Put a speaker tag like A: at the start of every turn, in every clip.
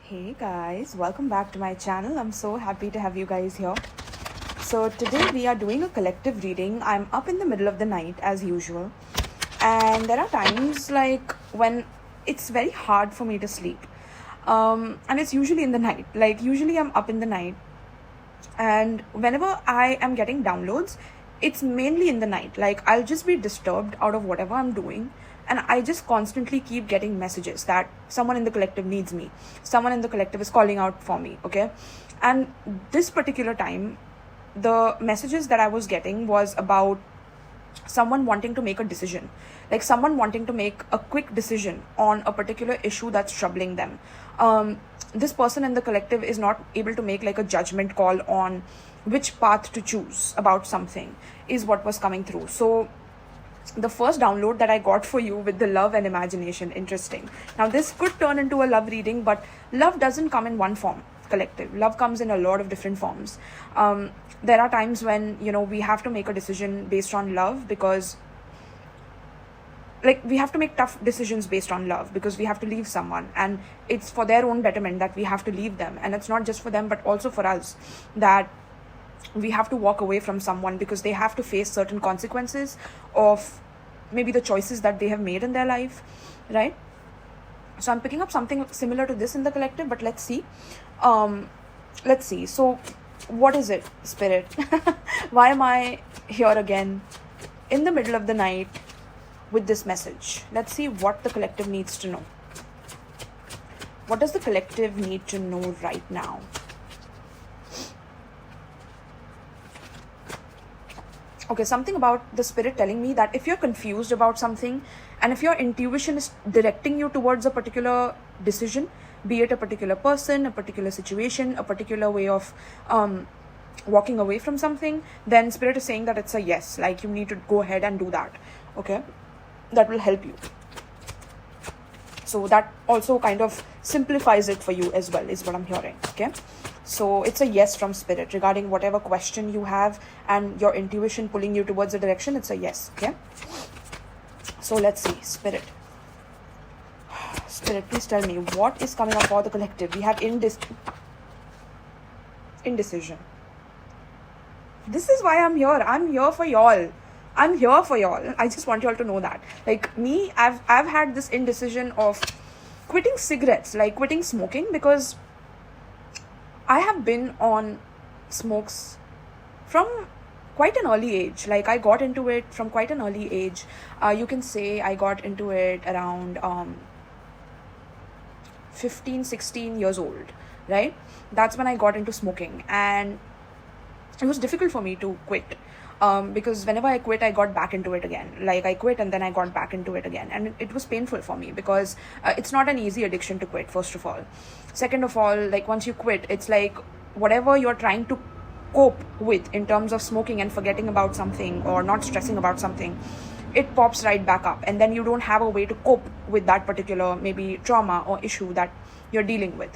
A: Hey guys, welcome back to my channel. I'm so happy to have you guys here. So today we are doing a collective reading. I'm up in the middle of the night as usual, and there are times like when it's very hard for me to sleep, and it's usually in the night. Like usually I'm up in the night, and whenever I am getting downloads, it's mainly in the night. Like I'll just be disturbed out of whatever I'm doing, and I just constantly keep getting messages that someone in the collective needs me, someone in the collective is calling out for me. Okay, and this particular time the messages that I was getting was about someone wanting to make a decision, like someone wanting to make a quick decision on a particular issue that's troubling them. This person in the collective is not able to make like a judgment call on which path to choose about something, is what was coming through. So the first download that I got for you with the love and imagination, interesting. Now this could turn into a love reading, but love doesn't come in one form, collective. Love comes in a lot of different forms. There are times when, we have to make a decision based on love, because like we have to make tough decisions based on love because we have to leave someone, and it's for their own betterment that we have to leave them. And it's not just for them but also for us, that we have to walk away from someone because they have to face certain consequences of maybe the choices that they have made in their life, right? So I'm picking up something similar to this in the collective, but let's see. So what is it, spirit? Why am I here again in the middle of the night with this message? Let's see what the collective needs to know. What does the collective need to know right now? Okay, something about the spirit telling me that if you're confused about something, and if your intuition is directing you towards a particular decision, be it a particular person, a particular situation, a particular way of walking away from something, then spirit is saying that it's a yes, like you need to go ahead and do that. Okay, that will help you. So that also kind of simplifies it for you as well, is what I'm hearing. Okay, so it's a yes from spirit regarding whatever question you have and your intuition pulling you towards a direction. It's a yes. Okay, so let's see. Spirit, please tell me what is coming up for the collective. We have indecision. This is why I'm here. I'm here for y'all. I just want y'all to know that. Like me, I've had this indecision of quitting cigarettes, like quitting smoking, because I have been on smokes from quite an early age. Like I got into it from quite an early age. You can say I got into it around 15-16 years old, right? That's when I got into smoking, and it was difficult for me to quit. Because whenever I quit, I got back into it again. Like I quit and then I got back into it again, and it was painful for me because it's not an easy addiction to quit, first of all. Second of all, like once you quit, it's like whatever you're trying to cope with in terms of smoking and forgetting about something or not stressing about something, it pops right back up, and then you don't have a way to cope with that particular maybe trauma or issue that you're dealing with.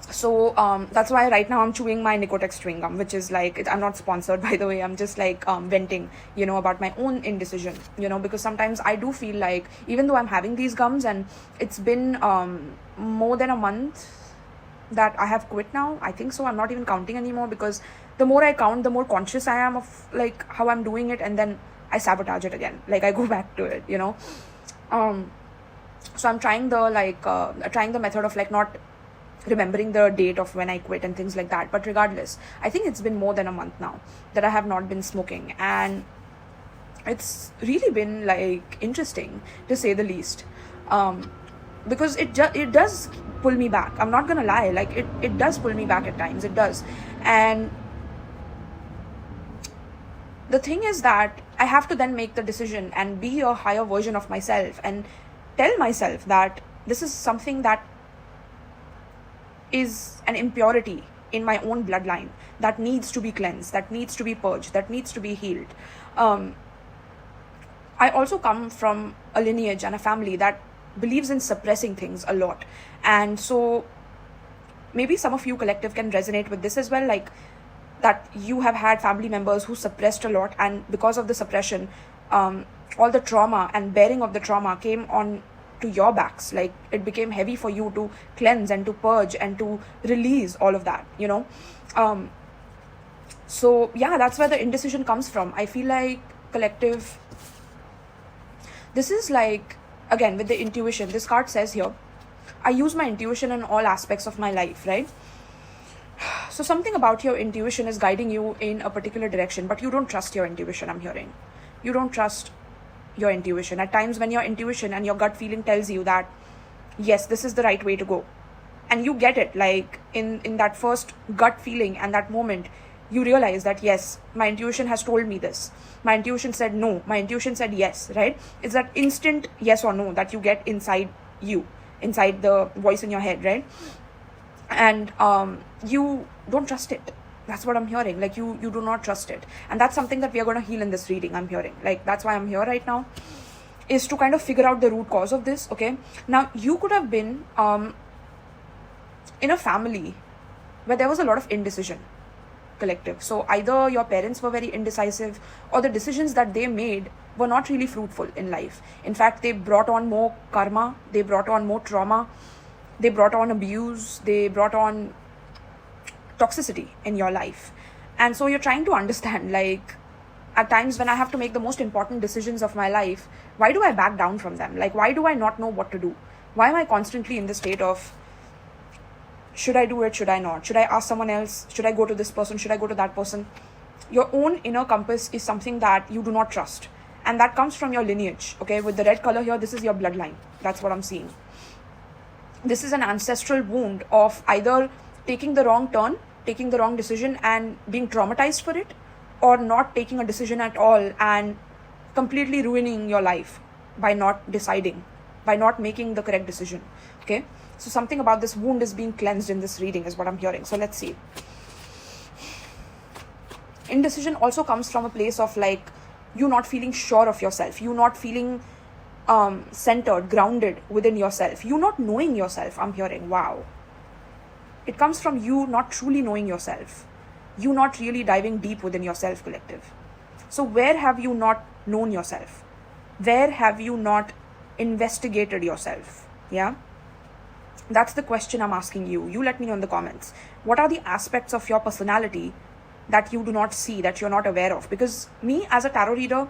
A: So that's why right now I'm chewing my 𝗃𝗃𝗃𝗃 chewing gum, which is like, I'm not sponsored by the way, I'm just like venting, about my own indecision, because sometimes I do feel like, even though I'm having these gums and it's been more than a month that I have quit now, I think so, I'm not even counting anymore, because the more I count, the more conscious I am of like how I'm doing it, and then I sabotage it again, like I go back to it, so I'm trying the method of like not remembering the date of when I quit and things like that. But regardless, I think it's been more than a month now that I have not been smoking, and it's really been like interesting to say the least, because it does pull me back. I'm not gonna lie, like it does pull me back at times, it does. And the thing is that I have to then make the decision and be a higher version of myself and tell myself that this is something that is an impurity in my own bloodline that needs to be cleansed, that needs to be purged, that needs to be healed. I also come from a lineage and a family that believes in suppressing things a lot, and so maybe some of you collective can resonate with this as well, like that you have had family members who suppressed a lot, and because of the suppression, all the trauma and bearing of the trauma came on to your backs. Like, it became heavy for you to cleanse and to purge and to release all of that, you know. So yeah, that's where the indecision comes from. I feel like, collective, this is like, again, with the intuition, this card says here, I use my intuition in all aspects of my life, right? So something about your intuition is guiding you in a particular direction, but you don't trust your intuition, I'm hearing. You don't trust your intuition. At times when your intuition and your gut feeling tells you that, yes, this is the right way to go, and you get it, like in that first gut feeling and that moment, you realize that, yes, my intuition has told me this. My intuition said no. My intuition said yes, right? It's that instant yes or no that you get inside you, inside the voice in your head, right? And you don't trust it. That's what I'm hearing. Like, you do not trust it. And that's something that we are going to heal in this reading, I'm hearing. Like, that's why I'm here right now, is to kind of figure out the root cause of this, okay? Now, you could have been in a family where there was a lot of indecision, collective. So either your parents were very indecisive, or the decisions that they made were not really fruitful in life. In fact, they brought on more karma, they brought on more trauma, they brought on abuse, they brought on toxicity in your life. And so you're trying to understand, like, at times when I have to make the most important decisions of my life, why do I back down from them? Like, why do I not know what to do? Why am I constantly in this state of, should I do it? Should I not? Should I ask someone else? Should I go to this person? Should I go to that person? Your own inner compass is something that you do not trust. And that comes from your lineage, okay? With the red color here, this is your bloodline. That's what I'm seeing. This is an ancestral wound of either taking the wrong turn, taking the wrong decision and being traumatized for it, or not taking a decision at all and completely ruining your life by not deciding, by not making the correct decision, okay? So something about this wound is being cleansed in this reading is what I'm hearing. So let's see. Indecision also comes from a place of, like, you not feeling sure of yourself, you not feeling centered, grounded within yourself, you not knowing yourself, I'm hearing. Wow. It comes from you not truly knowing yourself, you not really diving deep within yourself, collective. So where have you not known yourself? Where have you not investigated yourself? Yeah, that's the question I'm asking you. You let me know in the comments. What are the aspects of your personality that you do not see, that you're not aware of? Because me, as a tarot reader,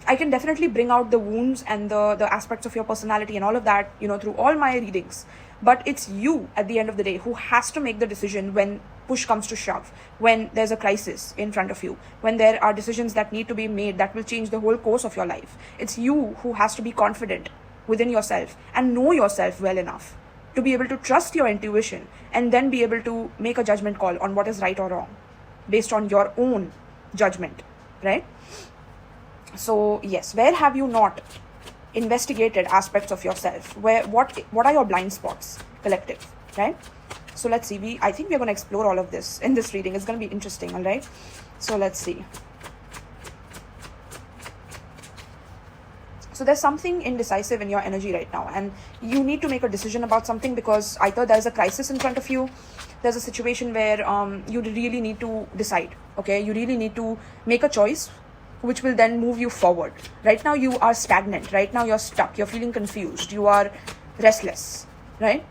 A: I can definitely bring out the wounds and the aspects of your personality and all of that, you know, through all my readings. But it's you, at the end of the day, who has to make the decision when push comes to shove, when there's a crisis in front of you, when there are decisions that need to be made that will change the whole course of your life. It's you who has to be confident within yourself and know yourself well enough to be able to trust your intuition and then be able to make a judgment call on what is right or wrong based on your own judgment, right? So yes, where have you not investigated aspects of yourself? What are your blind spots, collective, right? So let's see. I think we're going to explore all of this in this reading. It's going to be interesting, all right? So let's see. So there's something indecisive in your energy right now, and you need to make a decision about something because either there's a crisis in front of you, there's a situation where you really need to decide, okay? You really need to make a choice which will then move you forward. Right now you are stagnant. Right now you're stuck. You're feeling confused. You are restless, right?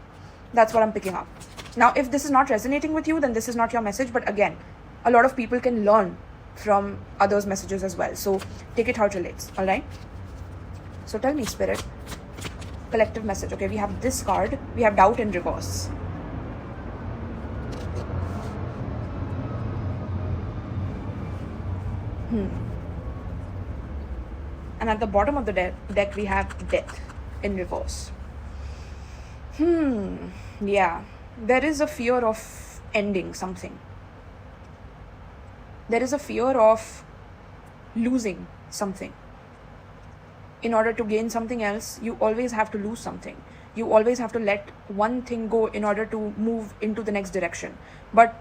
A: That's what I'm picking up. Now, if this is not resonating with you, then this is not your message. But again, a lot of people can learn from others' messages as well. So take it how it relates, all right? So tell me, Spirit, collective message. Okay, we have this card. We have doubt in reverse. And at the bottom of the deck, we have death in reverse. Yeah. There is a fear of ending something. There is a fear of losing something. In order to gain something else, you always have to lose something. You always have to let one thing go in order to move into the next direction. But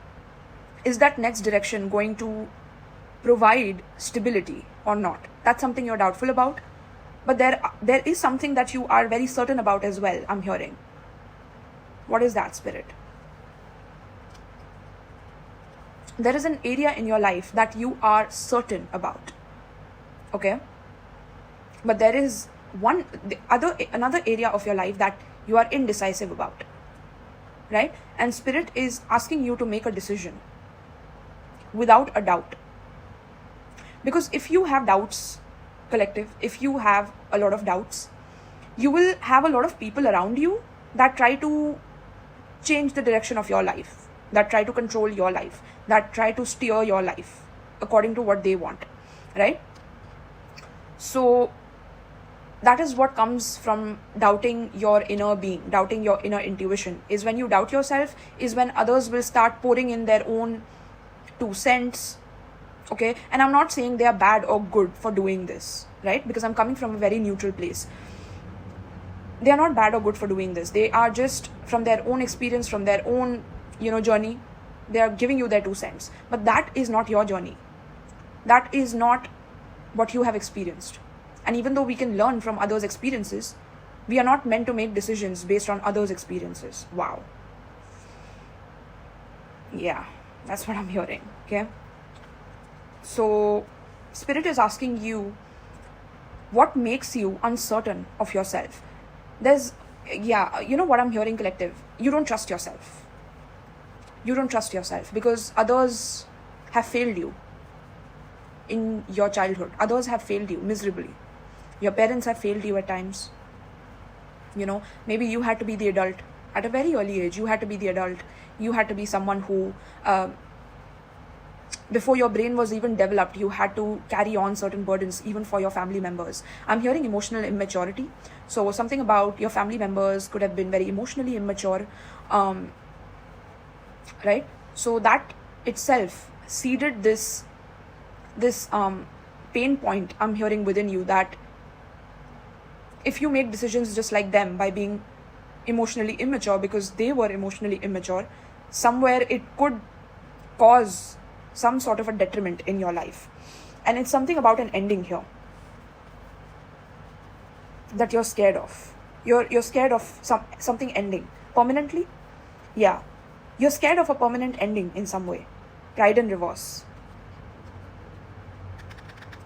A: is that next direction going to provide stability or not? That's something you're doubtful about. But there is something that you are very certain about as well, I'm hearing. What is that, Spirit? There is an area in your life that you are certain about, okay? But there is another area of your life that you are indecisive about, right? And spirit is asking you to make a decision without a doubt. Because if you have doubts, collective, if you have a lot of doubts, you will have a lot of people around you that try to change the direction of your life, that try to control your life, that try to steer your life according to what they want, right? So that is what comes from doubting your inner being, doubting your inner intuition. Is when you doubt yourself, is when others will start pouring in their own 2 cents, okay? And I'm not saying they are bad or good for doing this, right? Because I'm coming from a very neutral place. They are not bad or good for doing this. They are just from their own experience, from their own, journey. They are giving you their 2 cents. But that is not your journey. That is not what you have experienced. And even though we can learn from others' experiences, we are not meant to make decisions based on others' experiences. Wow. Yeah, that's what I'm hearing, okay? So, spirit is asking you, what makes you uncertain of yourself? What I'm hearing, collective? You don't trust yourself. You don't trust yourself because others have failed you in your childhood. Others have failed you miserably. Your parents have failed you at times. Maybe you had to be the adult. At a very early age, you had to be the adult. You had to be someone who, before your brain was even developed, you had to carry on certain burdens, even for your family members. I'm hearing emotional immaturity. So something about your family members could have been very emotionally immature, right? So that itself seeded this pain point I'm hearing within you, that if you make decisions just like them by being emotionally immature because they were emotionally immature, somewhere it could cause some sort of a detriment in your life. And it's something about an ending here that you're scared of. You're scared of something ending permanently. Yeah, you're scared of a permanent ending in some way. Pride in reverse.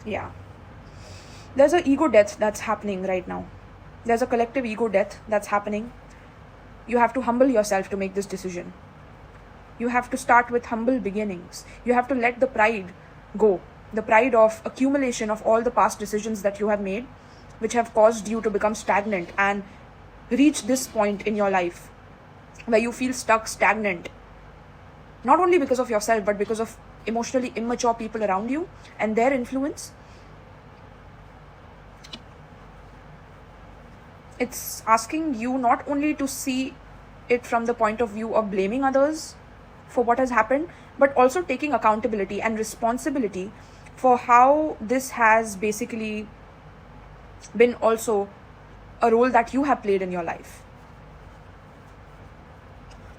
A: Yeah, there's an ego death that's happening right now. There's a collective ego death that's happening. You have to humble yourself to make this decision. You have to start with humble beginnings. You have to let the pride go. The pride of accumulation of all the past decisions that you have made, which have caused you to become stagnant and reach this point in your life where you feel stuck, stagnant. Not only because of yourself, but because of emotionally immature people around you and their influence. It's asking you not only to see it from the point of view of blaming others for what has happened, but also taking accountability and responsibility for how this has basically been also a role that you have played in your life.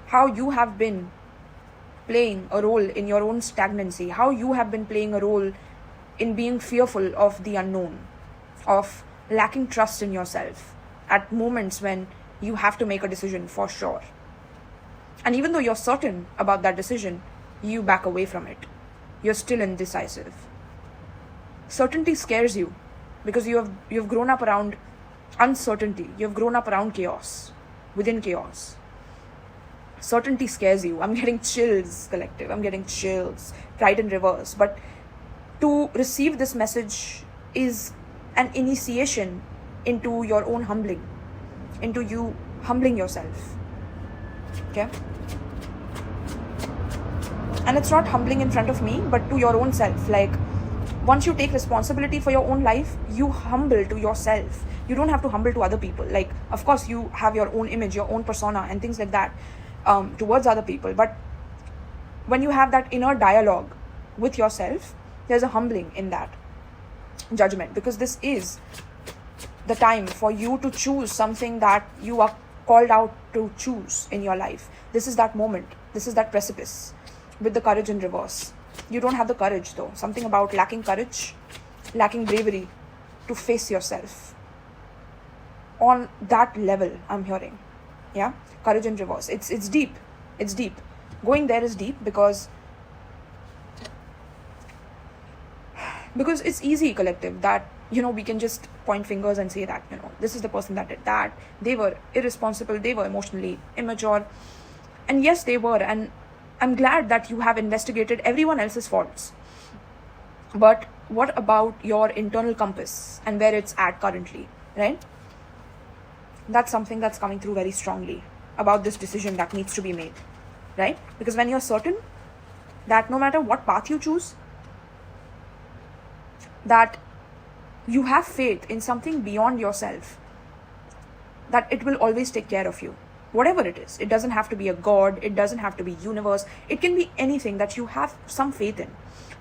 A: How you have been playing a role in your own stagnancy, how you have been playing a role in being fearful of the unknown, of lacking trust in yourself at moments when you have to make a decision for sure. And even though you're certain about that decision, you back away from it. You're still indecisive. Certainty scares you because you've grown up around uncertainty. You've grown up around chaos, within chaos. Certainty scares you. I'm getting chills, collective. I'm getting chills. Pride in reverse. But to receive this message is an initiation into your own humbling, into you humbling yourself. Okay? And it's not humbling in front of me, but to your own self. Like, once you take responsibility for your own life, you humble to yourself. You don't have to humble to other people. Like, of course, you have your own image, your own persona, and things like that towards other people. But when you have that inner dialogue with yourself, there's a humbling in that judgment, because this is the time for you to choose something that you are called out to choose in your life. This is that moment. This is that precipice with the courage in reverse. You don't have the courage though. Something about lacking courage, lacking bravery to face yourself. On that level, I'm hearing. Yeah? Courage in reverse. It's deep. It's deep. Going there is deep because it's easy, collective, that we can just point fingers and say that, this is the person that did that. They were irresponsible. They were emotionally immature. And yes, they were. And I'm glad that you have investigated everyone else's faults. But what about your internal compass and where it's at currently, right? That's something that's coming through very strongly about this decision that needs to be made, right? Because when you're certain that no matter what path you choose, that you have faith in something beyond yourself, that it will always take care of you, whatever it is. It doesn't have to be a god, it doesn't have to be universe, it can be anything that you have some faith in.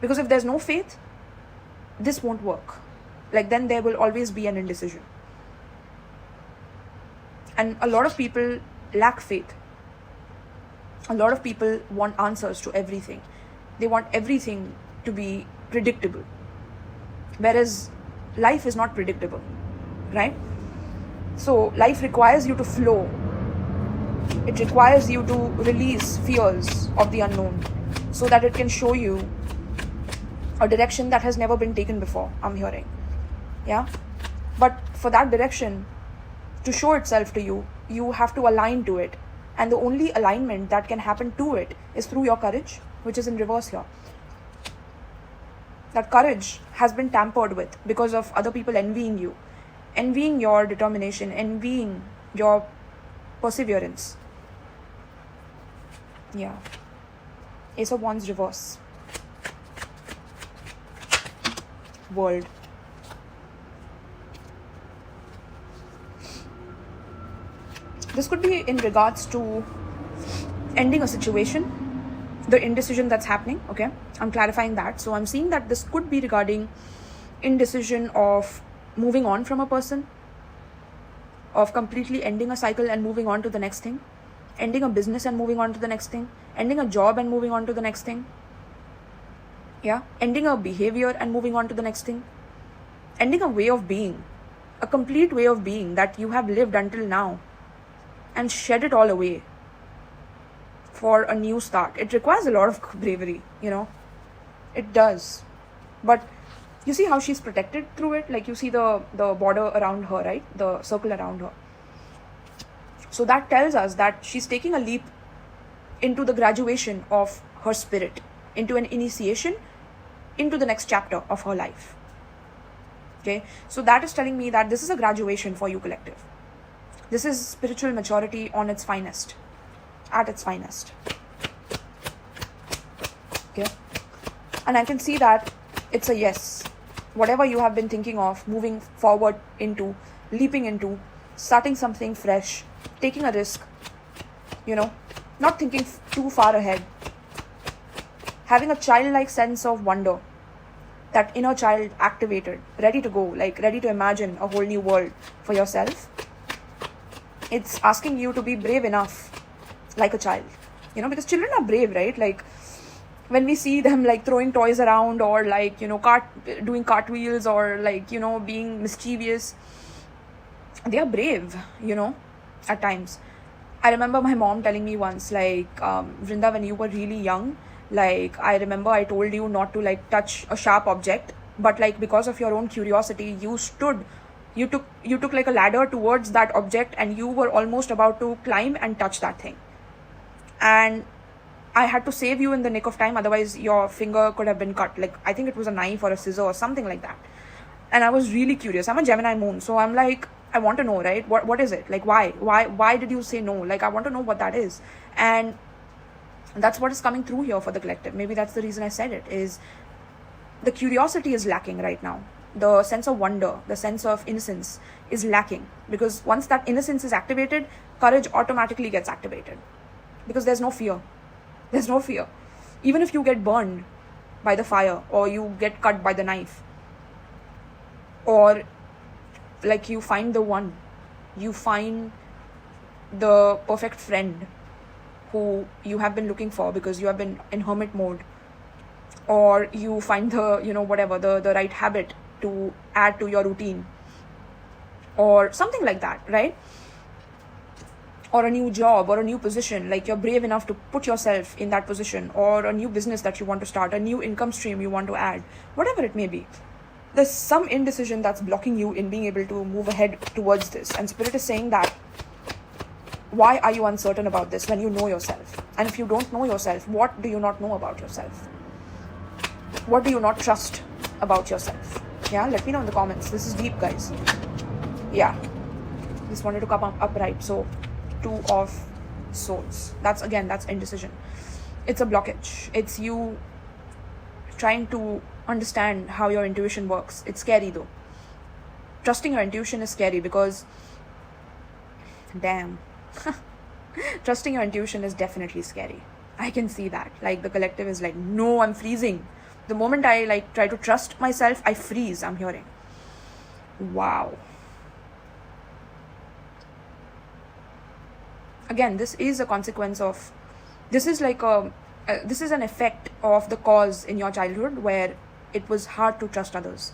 A: Because if there's no faith, this won't work. Like, then there will always be an indecision. And a lot of people lack faith. A lot of people want answers to everything. They want everything to be predictable. Whereas life is not predictable, right? So life requires you to flow. It requires you to release fears of the unknown so that it can show you a direction that has never been taken before, I'm hearing. Yeah? But for that direction to show itself to you, you have to align to it. And the only alignment that can happen to it is through your courage, which is in reverse here. That courage has been tampered with because of other people envying you, envying your determination, envying your perseverance. Yeah. Ace of Wands reverse. World. This could be in regards to ending a situation, the indecision that's happening, okay? I'm clarifying that. So I'm seeing that this could be regarding indecision of moving on from a person, of completely ending a cycle and moving on to the next thing, ending a business and moving on to the next thing, ending a job and moving on to the next thing, yeah? Ending a behavior and moving on to the next thing, ending a way of being, a complete way of being that you have lived until now, and shed it all away for a new start. It requires a lot of bravery, it does. But you see how she's protected through it? Like, you see the border around her, right? The circle around her. So that tells us that she's taking a leap into the graduation of her spirit, into an initiation into the next chapter of her life. Okay, so that is telling me that this is a graduation for you, collective. This is spiritual maturity on its finest, at its finest. Okay, and I can see that it's a yes. Whatever you have been thinking of, moving forward into, leaping into, starting something fresh, taking a risk, not thinking too far ahead, having a childlike sense of wonder, that inner child activated, ready to go, like ready to imagine a whole new world for yourself. It's asking you to be brave enough, like a child, because children are brave, right? Like, when we see them like throwing toys around, or like, doing cartwheels, or like, being mischievous, they are brave, at times. I remember my mom telling me once, like, Vrinda, when you were really young, like, I remember I told you not to like touch a sharp object, but like, because of your own curiosity, you took like a ladder towards that object, and you were almost about to climb and touch that thing. And I had to save you in the nick of time, otherwise your finger could have been cut. Like, I think it was a knife or a scissor or something like that. And I was really curious. I'm a Gemini moon, so I'm like, I want to know, right? What is it? Like, why did you say no? Like, I want to know what that is. And that's what is coming through here for the collective. Maybe that's the reason I said it, is the curiosity is lacking right now. The sense of wonder, the sense of innocence is lacking, because once that innocence is activated, courage automatically gets activated, because there's no fear. There's no fear. Even if you get burned by the fire, or you get cut by the knife, or like you find the one, you find the perfect friend who you have been looking for because you have been in hermit mode, or you find the the right habit to add to your routine, or something like that, right? Or a new job, or a new position, like you're brave enough to put yourself in that position, or a new business that you want to start, a new income stream you want to add, whatever it may be. there's some indecision that's blocking you in being able to move ahead towards this. And Spirit is saying that, why are you uncertain about this when you know yourself? And if you don't know yourself, what do you not know about yourself? What do you not trust about yourself? Yeah, let me know in the comments. This is deep, guys. Yeah, just wanted to come up upright. So 2 of Swords, that's indecision. It's a blockage. It's you trying to understand how your intuition works. It's scary though. Trusting your intuition is scary because, damn, trusting your intuition is definitely scary. I can see that. Like, the collective is like, no, I'm freezing. The moment I like try to trust myself, I freeze. I'm hearing. Wow. Again, this is a consequence of, this is like this is an effect of the cause in your childhood where it was hard to trust others,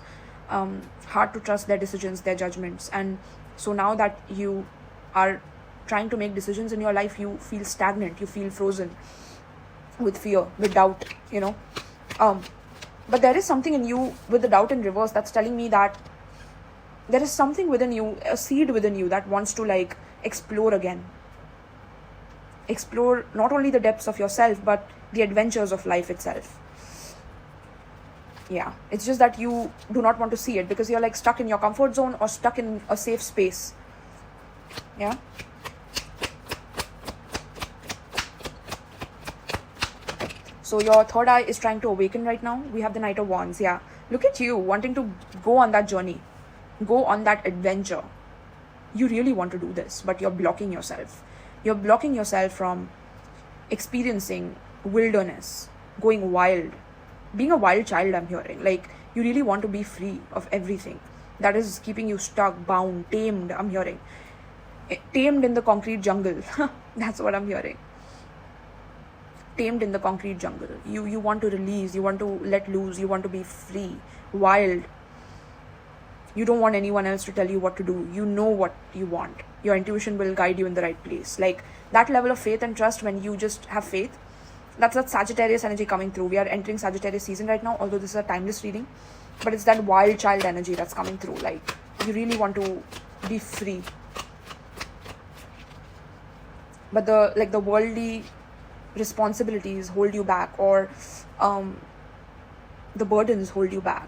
A: hard to trust their decisions, their judgments. And so now that you are trying to make decisions in your life, you feel stagnant, you feel frozen with fear, with doubt, you know. But there is something in you with the doubt in reverse that's telling me that there is something within you, a seed within you that wants to like explore again. Explore not only the depths of yourself, but the adventures of life itself. Yeah, it's just that you do not want to see it because you're like stuck in your comfort zone or stuck in a safe space. Yeah. So your third eye is trying to awaken right now. We have the Knight of Wands. Yeah, look at you wanting to go on that journey, go on that adventure. You really want to do this, but you're blocking yourself. You're blocking yourself from experiencing wilderness, going wild, being a wild child. I'm hearing like you really want to be free of everything that is keeping you stuck, bound, tamed. I'm hearing tamed in the concrete jungle. That's what I'm hearing. Tamed in the concrete jungle. You want to release, you want to let loose, you want to be free, wild. You don't want anyone else to tell you what to do. You know what you want. Your intuition will guide you in the right place. Like that level of faith and trust, when you just have faith, that's that Sagittarius energy coming through. We are entering Sagittarius season right now, although this is a timeless reading, but it's that wild child energy that's coming through. Like you really want to be free, but the worldly responsibilities hold you back, or the burdens hold you back.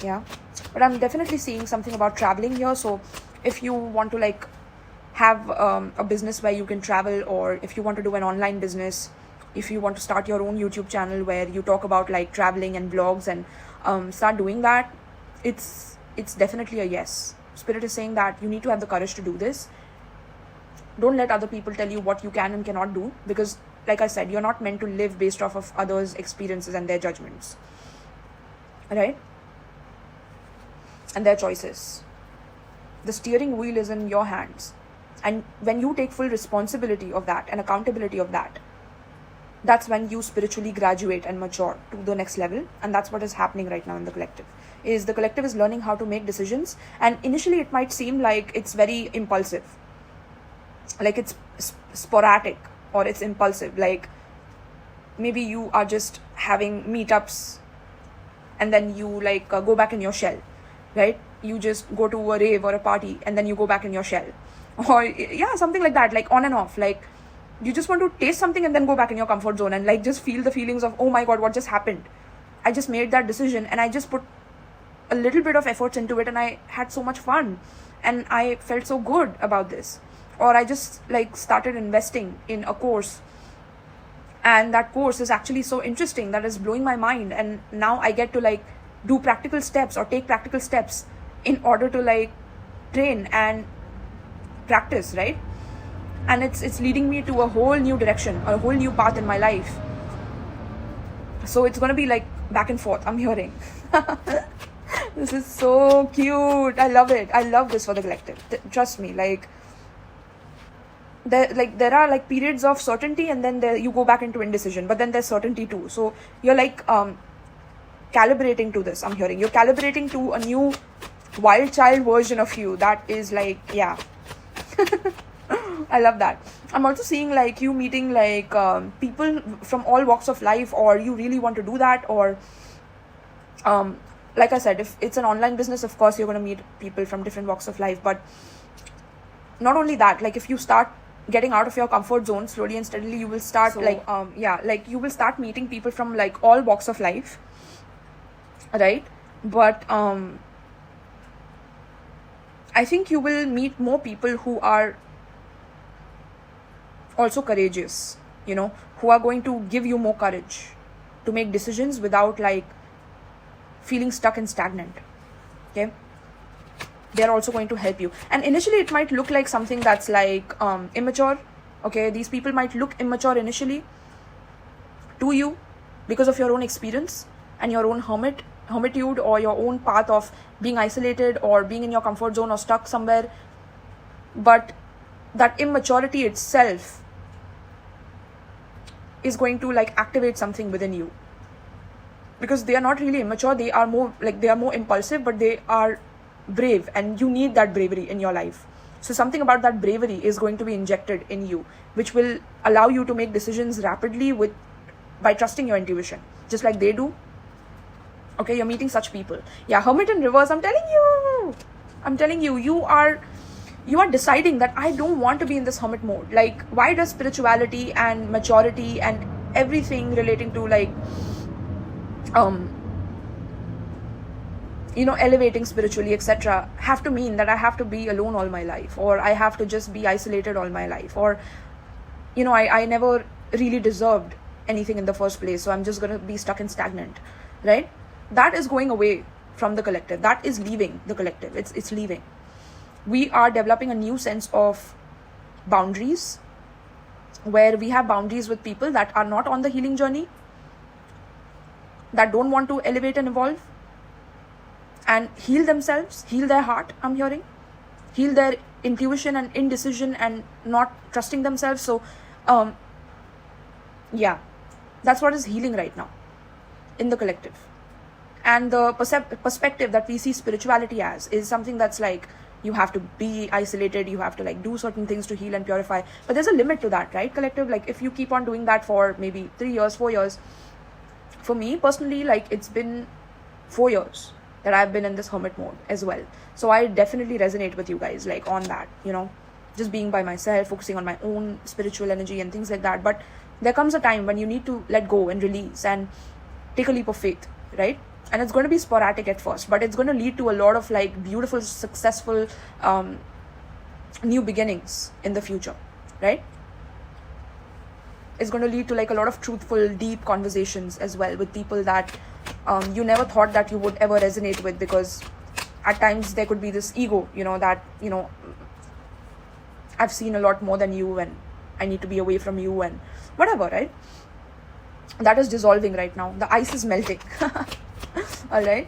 A: Yeah, but I'm definitely seeing something about traveling here. So if you want to like have a business where you can travel, or if you want to do an online business, if you want to start your own YouTube channel where you talk about like traveling and vlogs and start doing that, it's definitely a yes. Spirit is saying that you need to have the courage to do this. Don't let other people tell you what you can and cannot do, because like I said, you're not meant to live based off of others' experiences and their judgments, right? And their choices. The steering wheel is in your hands. And when you take full responsibility of that and accountability of that, that's when you spiritually graduate and mature to the next level. And that's what is happening right now in the collective. Is the collective is learning how to make decisions. And initially it might seem like it's very impulsive. Like it's sporadic or it's impulsive. Like maybe you are just having meetups and then you like go back in your shell. Right? You just go to a rave or a party and then you go back in your shell. Or yeah, something like that, like on and off. Like you just want to taste something and then go back in your comfort zone and like just feel the feelings of, oh my God, what just happened? I just made that decision and I just put a little bit of efforts into it and I had so much fun and I felt so good about this. Or I just like started investing in a course and that course is actually so interesting that is blowing my mind, and now I get to like do practical steps or take practical steps in order to like train and practice, right? And it's leading me to a whole new direction, a whole new path in my life. So it's going to be like back and forth, I'm hearing. This is so cute. I love it. I love this for the collective. Trust me, like there are like periods of certainty and then you go back into indecision, but then there's certainty too. So you're like calibrating to this, I'm hearing. You're calibrating to a new wild child version of you that is like, yeah. I love that. I'm also seeing like you meeting like people from all walks of life, or you really want to do that, or like I said, if it's an online business, of course you're going to meet people from different walks of life. But not only that, like if you start getting out of your comfort zone slowly and steadily, you will start you will start meeting people from like all walks of life, right? But I think you will meet more people who are also courageous, you know, who are going to give you more courage to make decisions without like feeling stuck and stagnant. Okay, they're also going to help you. And initially it might look like something that's like immature. Okay, these people might look immature initially to you because of your own experience and your own hermitude or your own path of being isolated or being in your comfort zone or stuck somewhere. But that immaturity itself is going to like activate something within you, because they are not really immature. They are more impulsive, but they are brave, and you need that bravery in your life. So something about that bravery is going to be injected in you, which will allow you to make decisions rapidly by trusting your intuition, just like they do. Okay, you're meeting such people. Yeah, Hermit in reverse. I'm telling you, you are deciding that I don't want to be in this hermit mode. Like, why does spirituality and maturity and everything relating to like elevating spiritually, etc., have to mean that I have to be alone all my life, or I have to just be isolated all my life, or I never really deserved anything in the first place, so I'm just going to be stuck and stagnant, right? That is going away from the collective. That is leaving the collective. It's leaving. We are developing a new sense of boundaries, where we have boundaries with people that are not on the healing journey, that don't want to elevate and evolve and heal themselves, heal their heart, I'm hearing, heal their intuition and indecision and not trusting themselves. So yeah, that's what is healing right now in the collective. And the perspective that we see spirituality as is something that's like, you have to be isolated, you have to like do certain things to heal and purify. But there's a limit to that, right, collective? Like if you keep on doing that for maybe 3 years, 4 years, for me personally, like it's been 4 years that I've been in this hermit mode as well. So I definitely resonate with you guys, like on that, just being by myself, focusing on my own spiritual energy and things like that. But there comes a time when you need to let go and release and take a leap of faith, right? And it's going to be sporadic at first, but it's going to lead to a lot of like beautiful, successful new beginnings in the future, right? It's going to lead to like a lot of truthful, deep conversations as well with people that you never thought that you would ever resonate with, because at times there could be this ego, that I've seen a lot more than you and I need to be away from you and whatever, right? That is dissolving right now. The ice is melting. All right,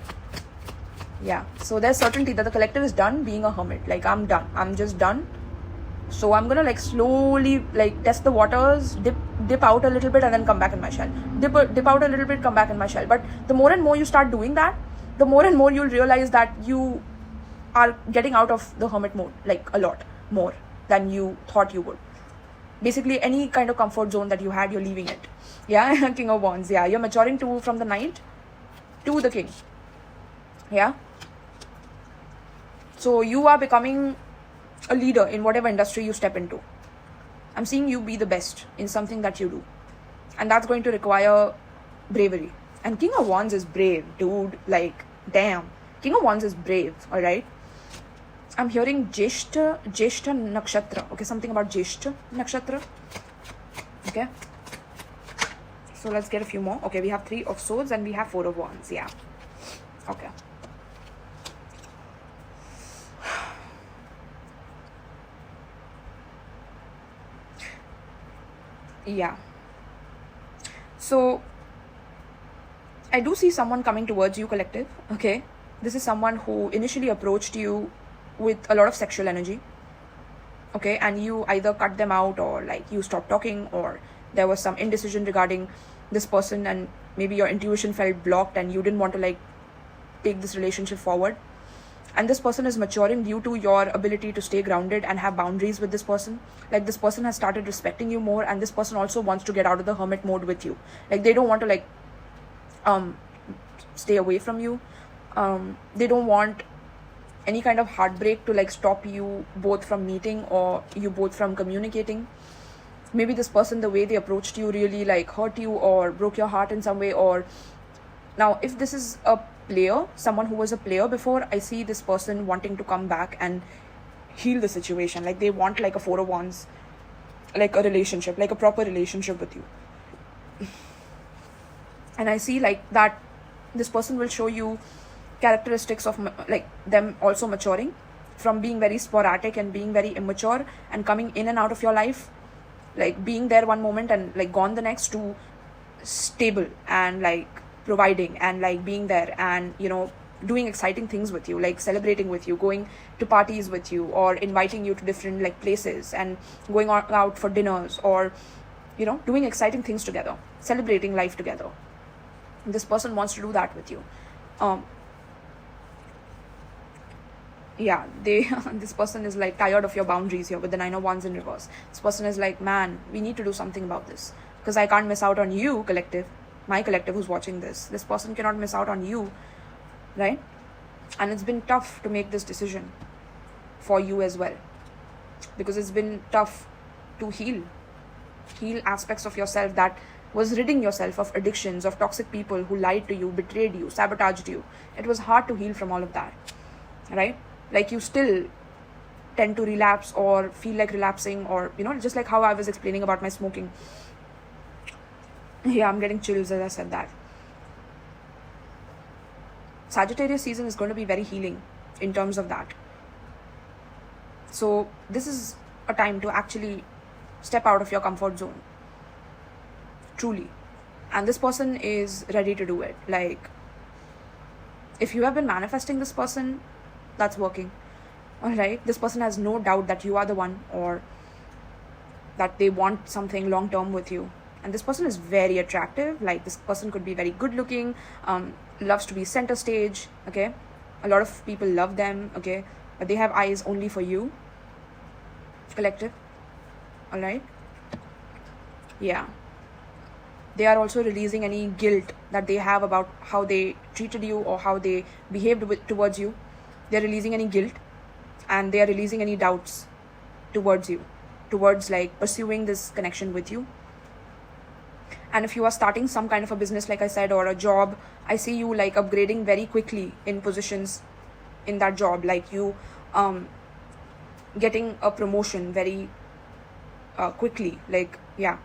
A: yeah. So there's certainty that the collective is done being a hermit. Like I'm done. I'm just done. So I'm gonna like slowly like test the waters, dip out a little bit, and then come back in my shell. Dip out a little bit, come back in my shell. But the more and more you start doing that, the more and more you'll realize that you are getting out of the hermit mode like a lot more than you thought you would. Basically, any kind of comfort zone that you had, you're leaving it. Yeah, King of Wands. Yeah, you're maturing from the Knight to the King. Yeah. So you are becoming a leader in whatever industry you step into. I'm seeing you be the best in something that you do, and that's going to require bravery. And King of Wands is brave, dude. Like, damn. King of Wands is brave, all right? I'm hearing Jyeshtha Nakshatra. Okay, something about Jyeshtha Nakshatra. Okay. So let's get a few more. Okay, we have 3 of Swords and we have 4 of Wands. Yeah. Okay. Yeah. So I do see someone coming towards you, collective. Okay. This is someone who initially approached you with a lot of sexual energy. Okay. And you either cut them out, or like you stopped talking, or there was some indecision regarding this person, and maybe your intuition felt blocked and you didn't want to like take this relationship forward. And this person is maturing due to your ability to stay grounded and have boundaries with this person. Like, this person has started respecting you more, and this person also wants to get out of the hermit mode with you. Like, they don't want to like stay away from you. They don't want any kind of heartbreak to like stop you both from meeting or you both from communicating. Maybe this person, the way they approached you really like hurt you or broke your heart in some way. Or now if this is a player, someone who was a player before, I see this person wanting to come back and heal the situation. Like they want like a Four of Wands, like a relationship, like a proper relationship with you. And I see like that this person will show you characteristics of like them also maturing from being very sporadic and being very immature and coming in and out of your life, like being there one moment and like gone the next, to stable and like providing and like being there and, you know, doing exciting things with you, like celebrating with you, going to parties with you, or inviting you to different like places and going out for dinners, or, you know, doing exciting things together, celebrating life together. This person wants to do that with you. This person is like tired of your boundaries here with the 9 of Wands in reverse. This person is like, man, we need to do something about this, because I can't miss out on you, collective, my collective who's watching this. This person cannot miss out on you, right? And it's been tough to make this decision for you as well, because it's been tough to heal aspects of yourself that was ridding yourself of addictions, of toxic people who lied to you, betrayed you, sabotaged you. It was hard to heal from all of that, right? Like you still tend to relapse or feel like relapsing, or, you know, just like how I was explaining about my smoking. Yeah, I'm getting chills as I said that. Sagittarius season is going to be very healing in terms of that. So this is a time to actually step out of your comfort zone, truly. And this person is ready to do it. Like, if you have been manifesting this person, that's working. All right, this person has no doubt that you are the one, or that they want something long term with you. And this person is very attractive. Like, this person could be very good looking, loves to be center stage, okay? A lot of people love them, okay? But they have eyes only for you, collective. All right, yeah. They are also releasing any guilt that they have about how they treated you or how they behaved towards you. They're releasing any guilt, and they are releasing any doubts towards you, towards like pursuing this connection with you. And if you are starting some kind of a business, like I said, or a job, I see you like upgrading very quickly in positions in that job. Like you getting a promotion very quickly. Like, yeah,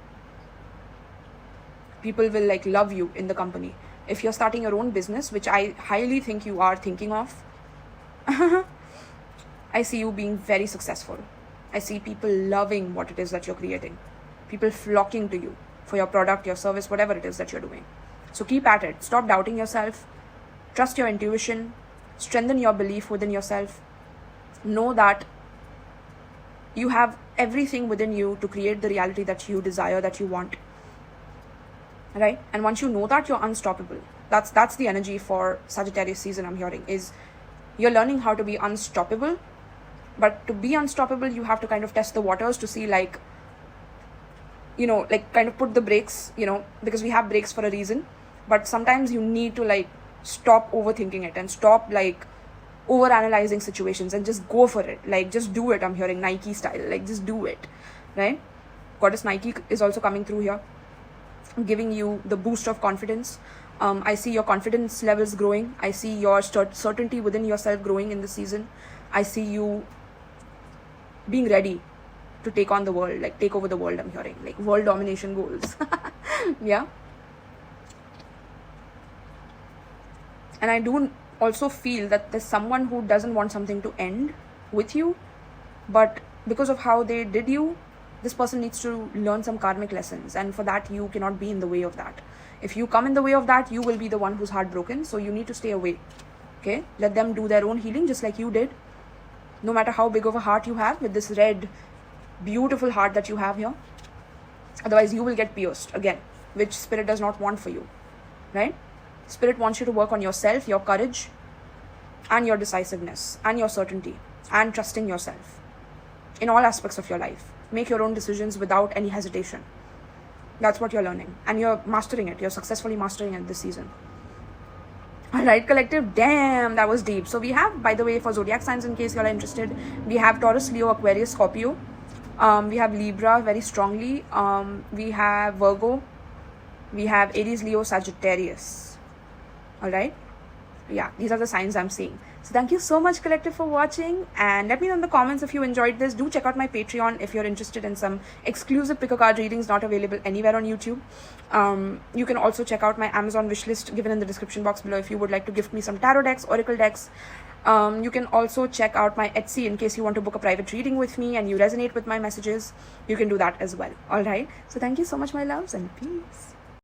A: people will like love you in the company. If you're starting your own business, which I highly think you are thinking of, I see you being very successful. I see people loving what it is that you're creating, people flocking to you for your product, your service, whatever it is that you're doing. So keep at it. Stop doubting yourself. Trust your intuition. Strengthen your belief within yourself. Know that you have everything within you to create the reality that you desire, that you want, right? And once you know that, you're unstoppable. That's the energy for Sagittarius season I'm hearing, is you're learning how to be unstoppable. But to be unstoppable, you have to kind of test the waters to see, like, you know, like kind of put the brakes, you know, because we have brakes for a reason. But sometimes you need to like stop overthinking it and stop like over analyzing situations and just go for it. Like, just do it. I'm hearing Nike style, like just do it, right? Goddess Nike is also coming through here, giving you the boost of confidence. I see your confidence levels growing. I see your certainty within yourself growing in this season. I see you being ready to take on the world, like take over the world. I'm hearing like world domination goals. Yeah. And I do also feel that there's someone who doesn't want something to end with you, but because of how they did you, this person needs to learn some karmic lessons, and for that you cannot be in the way of that. If you come in the way of that, you will be the one who's heartbroken. So you need to stay away, okay? Let them do their own healing, just like you did. No matter how big of a heart you have, with this red beautiful heart that you have here, otherwise you will get pierced again, which spirit does not want for you, right? Spirit wants you to work on yourself, your courage, and your decisiveness, and your certainty, and trusting yourself in all aspects of your life. Make your own decisions without any hesitation. That's what you're learning, and you're mastering it. You're successfully mastering it this season. All right, collective. Damn, that was deep. So we have, by the way, for zodiac signs, in case you all are interested, we have Taurus, Leo, Aquarius, Scorpio. We have Libra very strongly. We have Virgo. We have Aries, Leo, Sagittarius. All right. Yeah, these are the signs I'm seeing. So thank you so much, collective, for watching, and let me know in the comments if you enjoyed this. Do check out my Patreon if you're interested in some exclusive pick a card readings not available anywhere on YouTube. You can also check out my Amazon wish list given in the description box below if you would like to gift me some tarot decks, oracle decks. You can also check out my Etsy in case you want to book a private reading with me and you resonate with my messages. You can do that as well. All right, so thank you so much, my loves, and peace.